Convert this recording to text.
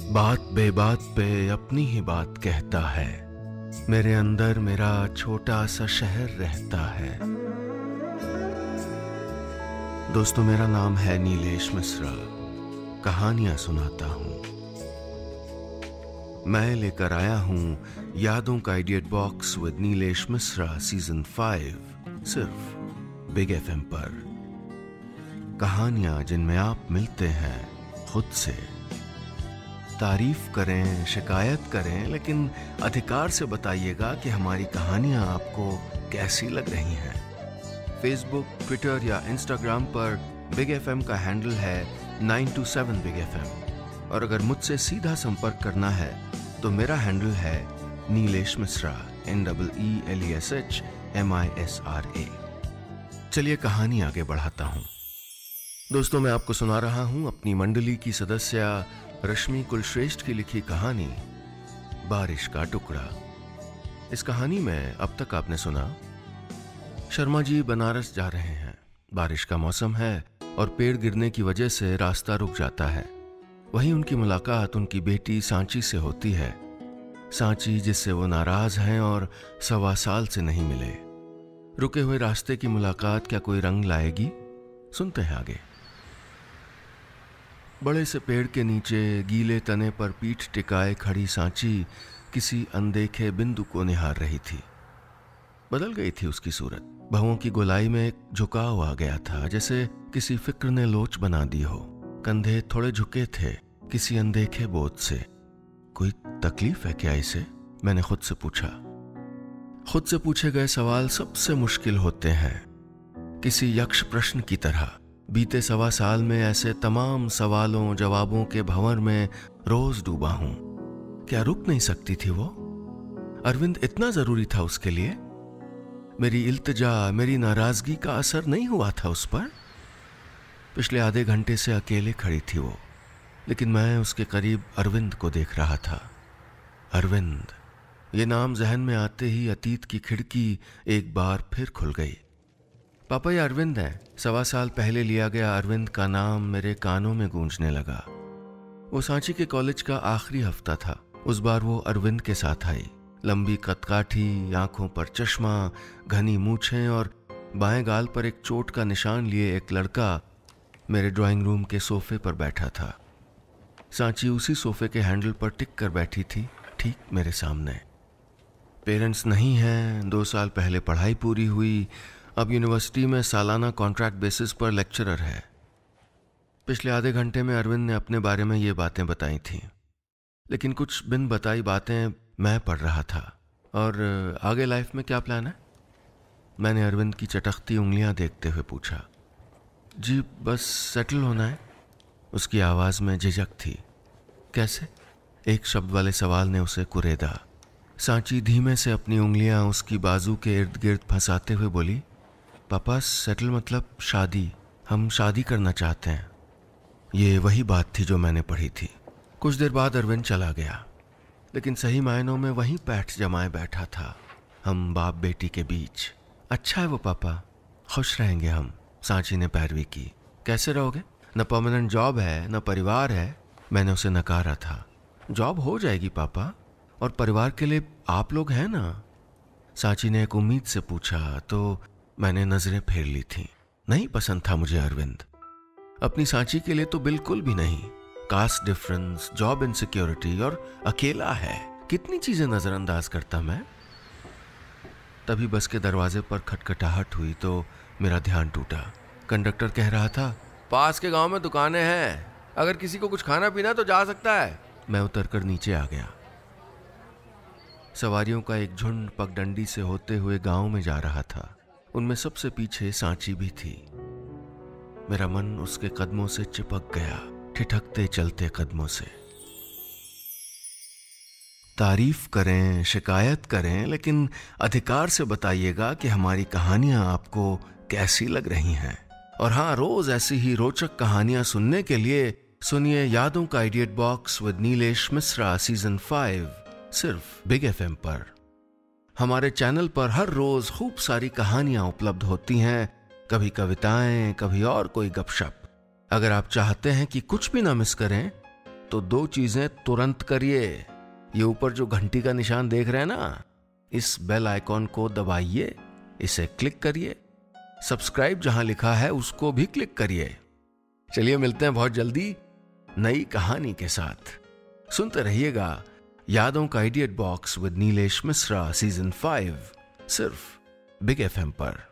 बात बेबात पे अपनी ही बात कहता है। मेरे अंदर मेरा छोटा सा शहर रहता है। दोस्तों, मेरा नाम है नीलेश मिश्रा। कहानियां सुनाता हूं। मैं लेकर आया हूं यादों का idiot box with Nilesh Mishra season 5, सिर्फ बिग एफएम पर। कहानियां जिनमें आप मिलते हैं खुद से। तारीफ करें, शिकायत करें, लेकिन अधिकार से बताइएगा कि हमारी कहानियां आपको कैसी लग रही हैं। फेसबुक, ट्विटर या इंस्टाग्राम पर बिग एफएम का हैंडल है 927 बिग एफएम, और अगर मुझसे सीधा संपर्क करना है तो मेरा हैंडल है नीलेश मिश्रा, NEELESH MISRA। चलिए कहानी आगे बढ़ाता हूं। दोस्तों, मैं आपको सुना रहा हूं अपनी मंडली की सदस्य रश्मि कुलश्रेष्ठ की लिखी कहानी बारिश का टुकड़ा। इस कहानी में अब तक आपने सुना, शर्मा जी बनारस जा रहे हैं। बारिश का मौसम है और पेड़ गिरने की वजह से रास्ता रुक जाता है। वहीं उनकी मुलाकात उनकी बेटी सांची से होती है। सांची जिससे वो नाराज हैं और 1.25 साल से नहीं मिले। रुके हुए रास्ते की मुलाकात क्या कोई रंग लाएगी? सुनते हैं आगे। बड़े से पेड़ के नीचे गीले तने पर पीठ टिकाए खड़ी सांची किसी अनदेखे बिंदु को निहार रही थी। बदल गई थी उसकी सूरत। भवों की गोलाई में एक झुकाव आ गया था, जैसे किसी फिक्र ने लोच बना दी हो। कंधे थोड़े झुके थे किसी अनदेखे बोझ से। कोई तकलीफ है क्या इसे? मैंने खुद से पूछा। खुद से पूछे गए सवाल सबसे मुश्किल होते हैं, किसी यक्ष प्रश्न की तरह। बीते 1.25 साल में ऐसे तमाम सवालों जवाबों के भंवर में रोज डूबा हूं। क्या रुक नहीं सकती थी वो? अरविंद इतना जरूरी था उसके लिए? मेरी इल्तिजा, मेरी नाराजगी का असर नहीं हुआ था उस पर? पिछले आधे घंटे से अकेले खड़ी थी वो, लेकिन मैं उसके करीब अरविंद को देख रहा था। अरविंद, ये नाम जहन में आते ही अतीत की खिड़की एक बार फिर खुल गई। पापा, ये अरविंद है। 1.25 साल पहले लिया गया अरविंद का नाम मेरे कानों में गूंजने लगा। वो सांची के कॉलेज का आखिरी हफ्ता था। उस बार वो अरविंद के साथ आई। लंबी कदकाठी, आंखों पर चश्मा, घनी मूछें और बाएं गाल पर एक चोट का निशान लिए एक लड़का मेरे ड्राइंग रूम के सोफे पर बैठा था। सांची उसी सोफे के हैंडल पर टिक कर बैठी थी, ठीक मेरे सामने। पेरेंट्स नहीं हैं, 2 साल पहले पढ़ाई पूरी हुई, अब यूनिवर्सिटी में सालाना कॉन्ट्रैक्ट बेसिस पर लेक्चरर है। पिछले आधे घंटे में अरविंद ने अपने बारे में ये बातें बताई थीं, लेकिन कुछ बिन बताई बातें मैं पढ़ रहा था। और आगे लाइफ में क्या प्लान है? मैंने अरविंद की चटकती उंगलियां देखते हुए पूछा। जी बस सेटल होना है। उसकी आवाज़ में झिझक थी। कैसे? एक शब्द वाले सवाल ने उसे कुरेदा। सांची धीमे से अपनी उंगलियां उसकी बाजू के इर्द गिर्द फंसाते हुए बोली, पापा सेटल मतलब शादी। हम शादी करना चाहते हैं। ये वही बात थी जो मैंने पढ़ी थी। कुछ देर बाद अरविंद चला गया, लेकिन सही मायनों में वहीं पैठ जमाए बैठा था, हम बाप बेटी के बीच। अच्छा है वो पापा, खुश रहेंगे हम। सांची ने पैरवी की। कैसे रहोगे? न परमानेंट जॉब है, न परिवार है। मैंने उसे नकारा था। जॉब हो जाएगी पापा, और परिवार के लिए आप लोग हैं ना? सांची ने एक उम्मीद से पूछा, तो मैंने नजरें फेर ली थी। नहीं पसंद था मुझे अरविंद। अपनी सांची के लिए तो बिल्कुल भी नहीं। कास्ट डिफरेंस, जॉब इनसिक्योरिटी और अकेला है, कितनी चीजें नजरअंदाज करता मैं। तभी बस के दरवाजे पर खटखटाहट हुई तो मेरा ध्यान टूटा। कंडक्टर कह रहा था, पास के गांव में दुकानें हैं, अगर किसी को कुछ खाना पीना तो जा सकता है। मैं उतरकर नीचे आ गया। सवारियों का एक झुंड पगडंडी से होते हुए गांव में जा रहा था। उनमें सबसे पीछे सांची भी थी। मेरा मन उसके कदमों से चिपक गया, ठिठकते चलते कदमों से। तारीफ करें, शिकायत करें, लेकिन अधिकार से बताइएगा कि हमारी कहानियां आपको कैसी लग रही हैं। और हाँ, रोज ऐसी ही रोचक कहानियां सुनने के लिए सुनिए यादों का idiot box with Nilesh Mishra season 5, सिर्फ बिग एफएम पर। हमारे चैनल पर हर रोज खूब सारी कहानियां उपलब्ध होती हैं, कभी कविताएं, कभी और कोई गपशप। अगर आप चाहते हैं कि कुछ भी ना मिस करें तो 2 चीजें तुरंत करिए। ये ऊपर जो घंटी का निशान देख रहे हैं ना, इस बेल आइकॉन को दबाइए, इसे क्लिक करिए। सब्सक्राइब जहां लिखा है उसको भी क्लिक करिए। चलिए मिलते हैं बहुत जल्दी नई कहानी के साथ। सुनते रहिएगा यादों का idiot box with Nilesh Mishra season 5, सिर्फ बिग FM पर।